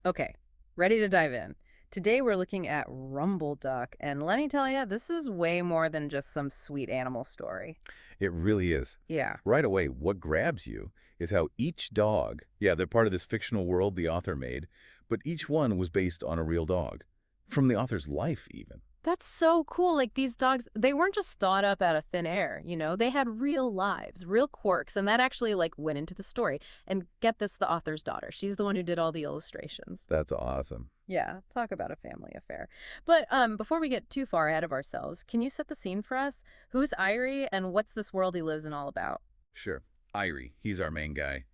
Okay, ready to dive in. Today we're looking at RumbleDuck, and let me tell you, this is way more than just some sweet animal story. It really is. Yeah. Right away, what grabs you is how each dog, yeah, they're part of this fictional world the author made, but each one was based on a real dog. From the author's life, even. That's so cool. Like these dogs, they weren't just thought up out of thin air, you know? They had real lives, real quirks, and that actually like went into the story. And get this, the author's daughter. She's the one who did all the illustrations. That's awesome. Yeah, talk about a family affair. But before we get too far ahead of ourselves, can you set the scene for us? Who's Irie and what's this world he lives in all about? Sure. Irie, he's our main guy.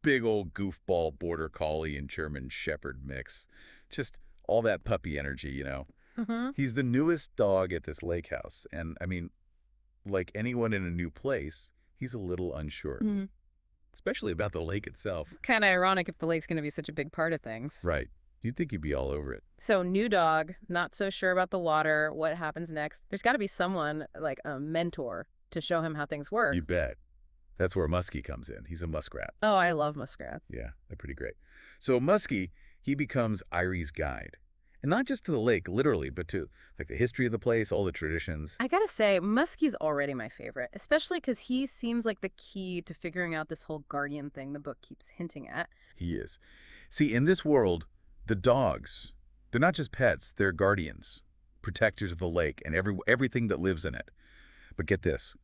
Big old goofball border collie and German shepherd mix. Just all that puppy energy, you know. Mm-hmm. He's the newest dog at this lake house, and I mean, like anyone in a new place, he's a little unsure, especially about the lake itself. Kind of ironic if the lake's going to be such a big part of things. Right. You'd think he'd be all over it. So, new dog, not so sure about the water, what happens next. There's got to be someone, like a mentor, to show him how things work. You bet. That's where Muskie comes in. He's a muskrat. Oh, I love muskrats. Yeah, they're pretty great. So Muskie, he becomes Irie's guide. And not just to the lake, literally, but to like the history of the place, all the traditions. I gotta say, Muskie's already my favorite, especially because he seems like the key to figuring out this whole guardian thing the book keeps hinting at. He is. See, in this world, the dogs, they're not just pets, they're guardians, protectors of the lake and everything that lives in it. But get this,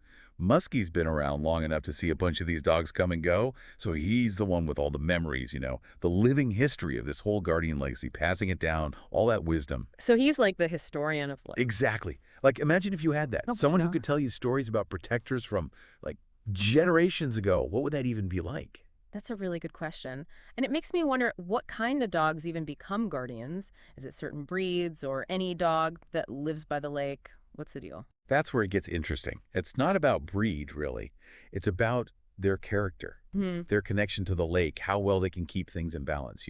Muskie's been around long enough to see a bunch of these dogs come and go, so he's the one with all the memories, the living history of this whole guardian legacy, passing it down, all that wisdom. So he's like the historian of like, Exactly. Like, imagine if you had that. oh, Someone who no. could tell you stories about protectors from, like, generations ago. What would that even be like? That's a really good question. And it makes me wonder what kind of dogs even become guardians. Is it certain breeds or any dog that lives by the lake? What's the deal? That's where it gets interesting. It's not about breed, really. It's about their character, Hmm. their connection to the lake, how well they can keep things in balance.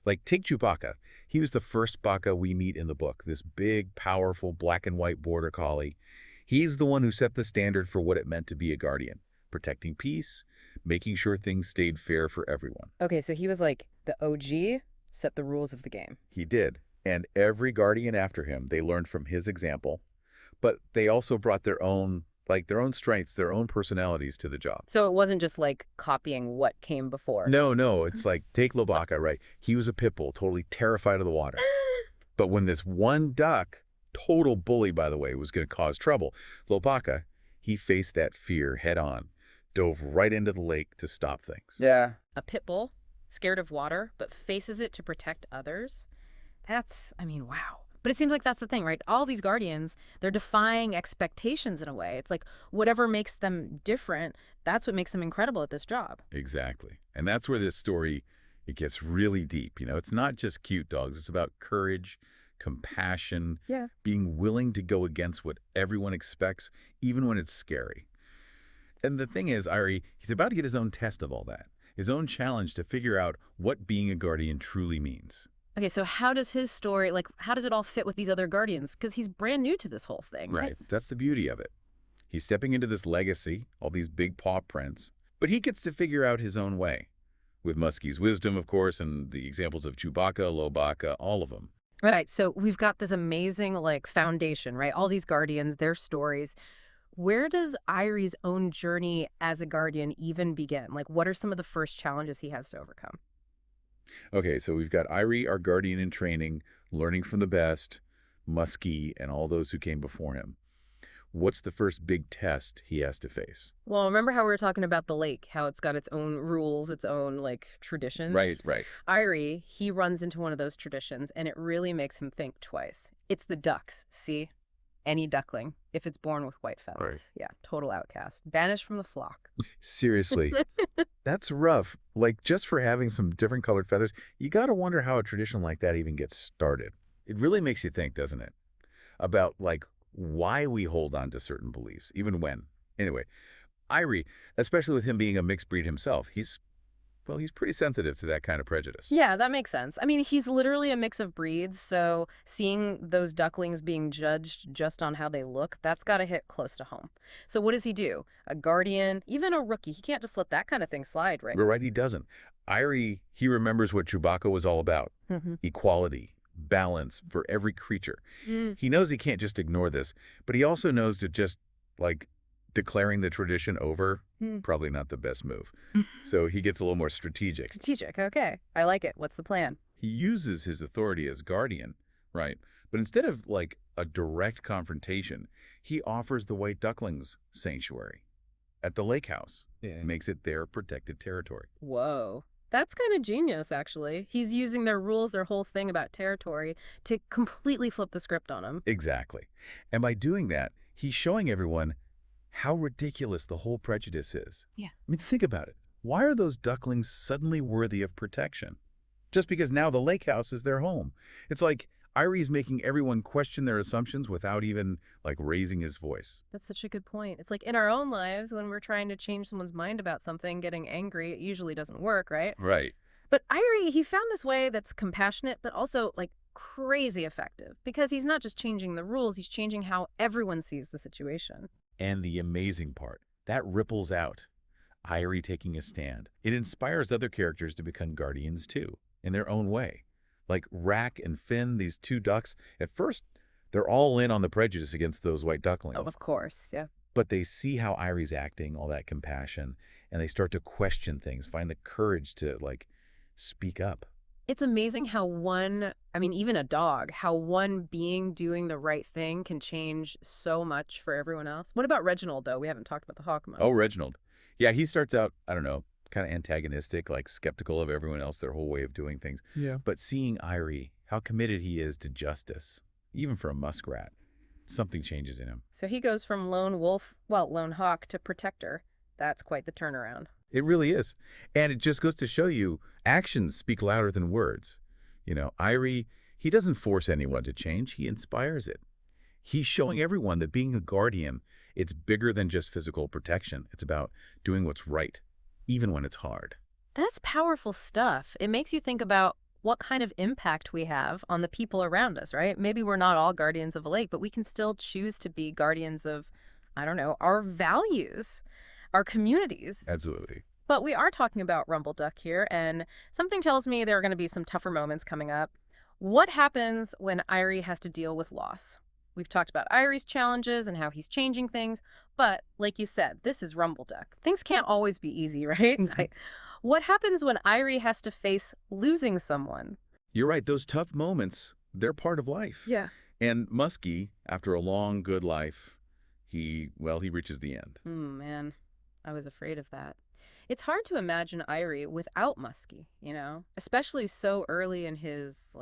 Like take Chewbacca. He was the first Baka we meet in the book, this big, powerful black and white border collie. He's the one who set the standard for what it meant to be a guardian, protecting peace, making sure things stayed fair for everyone. Okay, so he was like the OG, set the rules of the game. He did. And every guardian after him, they learned from his example, but they also brought their own strengths, their own personalities to the job. So it wasn't just like copying what came before. No, no, it's like, take Lobaka, right? He was a pit bull, totally terrified of the water. But when this one duck, total bully, by the way, was going to cause trouble, Lobaka, he faced that fear head on, dove right into the lake to stop things. Yeah. A pit bull, scared of water, but faces it to protect others. I mean, wow. But it seems like that's the thing, right? All these guardians, they're defying expectations in a way. It's like whatever makes them different, that's what makes them incredible at this job. Exactly. And that's where this story, it gets really deep. It's not just cute dogs. It's about courage, compassion, Yeah. being willing to go against what everyone expects, even when it's scary. And the thing is, Irie, he's about to get his own test of all that, his own challenge to figure out what being a guardian truly means. Okay, so how does his story, like, how does it all fit with these other guardians? Because he's brand new to this whole thing, right? That's the beauty of it. He's stepping into this legacy, all these big paw prints, but he gets to figure out his own way. With Muskie's wisdom, of course, and the examples of Chewbacca, Lobaka, all of them. Right, so we've got this amazing, like, foundation, right? All these guardians, their stories. Where does Irie's own journey as a guardian even begin? Like, what are some of the first challenges he has to overcome? Okay, so we've got Irie, our guardian in training, learning from the best, Muskie, and all those who came before him. What's the first big test he has to face? Well, remember how we were talking about the lake, how it's got its own rules, its own, like, Right, traditions? right. Irie, he runs into one of those traditions, and it really makes him think twice. It's the ducks, see? Any duckling, if it's born with white feathers. Right. Yeah, total outcast. Banished from the flock. Seriously, that's rough. Like, just for having some different colored feathers, you got to wonder how a tradition like that even gets started. It really makes you think, doesn't it? About, like, why we hold on to certain beliefs, even when. Anyway, Irie, especially with him being a mixed breed himself, well, he's pretty sensitive to that kind of prejudice. Yeah, that makes sense. I mean, he's literally a mix of breeds, so seeing those ducklings being judged just on how they look, that's got to hit close to home. So what does he do? A guardian, even a rookie, he can't just let that kind of thing slide, right? You're right, he doesn't. Irie, he remembers what Chewbacca was all about. Hmm. Equality, balance for every creature. Mm. He knows he can't just ignore this, but he also knows that just, like, declaring the tradition over, Mm. probably not the best move. So he gets a little more strategic. Strategic, okay. I like it. What's the plan? He uses his authority as guardian, right? But instead of, like, a direct confrontation, he offers the white ducklings sanctuary at the lake house. Yeah. Makes it their protected territory. Whoa. That's kind of genius, actually. He's using their rules, their whole thing about territory, to completely flip the script on them. Exactly. And by doing that, he's showing everyone how ridiculous the whole prejudice is. Yeah. I mean, think about it. Why are those ducklings suddenly worthy of protection? Just because now the lake house is their home. It's like Irie's making everyone question their assumptions without even, like, raising his voice. That's such a good point. It's like in our own lives, when we're trying to change someone's mind about something, getting angry, it usually doesn't work, right? Right. But Irie, he found this way that's compassionate, but also like crazy effective because he's not just changing the rules, he's changing how everyone sees the situation. And the amazing part, that ripples out. Irie taking a stand. It inspires other characters to become guardians too, in their own way. Like Rack and Finn, these two ducks, at first, they're all in on the prejudice against those white ducklings. Oh, of course, yeah. But they see how Irie's acting, all that compassion, and they start to question things, find the courage to, like, speak up. It's amazing how even a dog, how one being doing the right thing can change so much for everyone else. What about Reginald, though? We haven't talked about the hawk much. Oh, Reginald. Yeah, he starts out, I don't know, kind of antagonistic, like skeptical of everyone else, their whole way of doing things. Yeah. But seeing Irie, how committed he is to justice, even for a muskrat, something changes in him. So he goes from lone hawk to protector. That's quite the turnaround. It really is. And it just goes to show you, actions speak louder than words. You know, Irie, he doesn't force anyone to change, he inspires it. He's showing everyone that being a guardian, it's bigger than just physical protection. It's about doing what's right, even when it's hard. That's powerful stuff. It makes you think about what kind of impact we have on the people around us, right? Maybe we're not all guardians of a lake, but we can still choose to be guardians of, I don't know, our values, our communities. Absolutely. But we are talking about RumbleDuck here, and something tells me there are going to be some tougher moments coming up. What happens when Irie has to deal with loss? We've talked about Irie's challenges and how he's changing things, but like you said, this is RumbleDuck. Things can't always be easy, right? What happens when Irie has to face losing someone? You're right, those tough moments, they're part of life. Yeah. And Muskie, after a long, good life, he reaches the end. Man, I was afraid of that. It's hard to imagine Irie without Muskie, especially so early in his,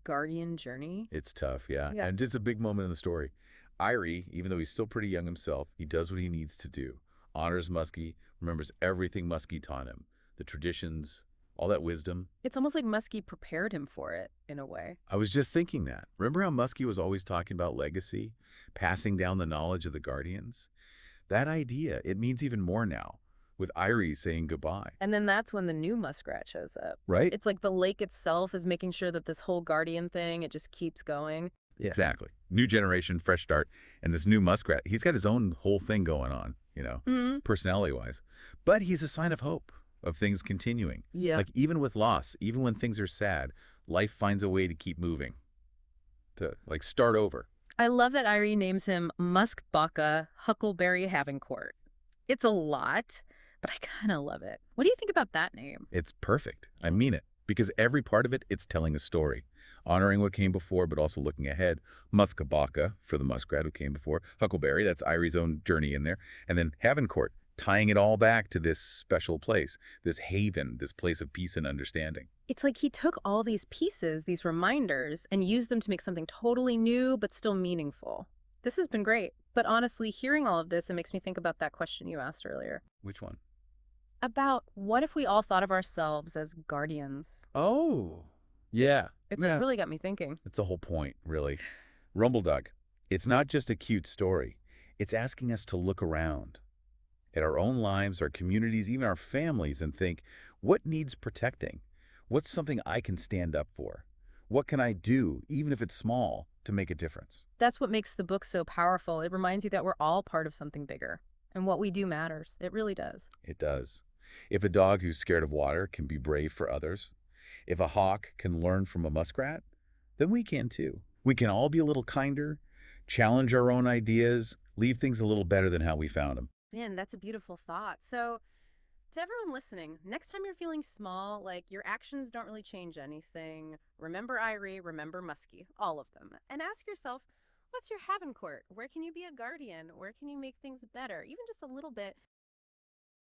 guardian journey. It's tough, yeah. Yeah. And it's a big moment in the story. Irie, even though he's still pretty young himself, he does what he needs to do. Honors Muskie, remembers everything Muskie taught him. The traditions, all that wisdom. It's almost like Muskie prepared him for it, in a way. I was just thinking that. Remember how Muskie was always talking about legacy? Passing down the knowledge of the Guardians? That idea, it means even more now, with Irie saying goodbye. And then that's when the new muskrat shows up. Right? It's like the lake itself is making sure that this whole guardian thing, it just keeps going. Yeah. Exactly. New generation, fresh start. And this new muskrat, he's got his own whole thing going on, personality-wise. But he's a sign of hope, of things continuing. Yeah. Like even with loss, even when things are sad, life finds a way to keep moving, to start over. I love that Irie names him Muskbaka Huckleberry Havencourt. It's a lot, but I kind of love it. What do you think about that name? It's perfect. I mean it. Because every part of it, it's telling a story. Honoring what came before, but also looking ahead. Muskabaka, for the muskrat who came before. Huckleberry, that's Irie's own journey in there. And then Havencourt, tying it all back to this special place, this haven, this place of peace and understanding. It's like he took all these pieces, these reminders, and used them to make something totally new, but still meaningful. This has been great. But honestly, hearing all of this, it makes me think about that question you asked earlier. Which one? About what if we all thought of ourselves as guardians? Oh, yeah. It's Yeah. really got me thinking. That's the whole point, really. RumbleDuck, it's not just a cute story. It's asking us to look around at our own lives, our communities, even our families, and think, what needs protecting? What's something I can stand up for? What can I do, even if it's small, to make a difference? That's what makes the book so powerful. It reminds you that we're all part of something bigger. And what we do matters. It really does. It does. If a dog who's scared of water can be brave for others, if a hawk can learn from a muskrat, then we can too. We can all be a little kinder, challenge our own ideas, leave things a little better than how we found them. Man, that's a beautiful thought. So, to everyone listening, next time you're feeling small, like your actions don't really change anything, remember Irie, remember Muskie, all of them. And ask yourself, what's your Havencourt? Where can you be a guardian? Where can you make things better? Even just a little bit.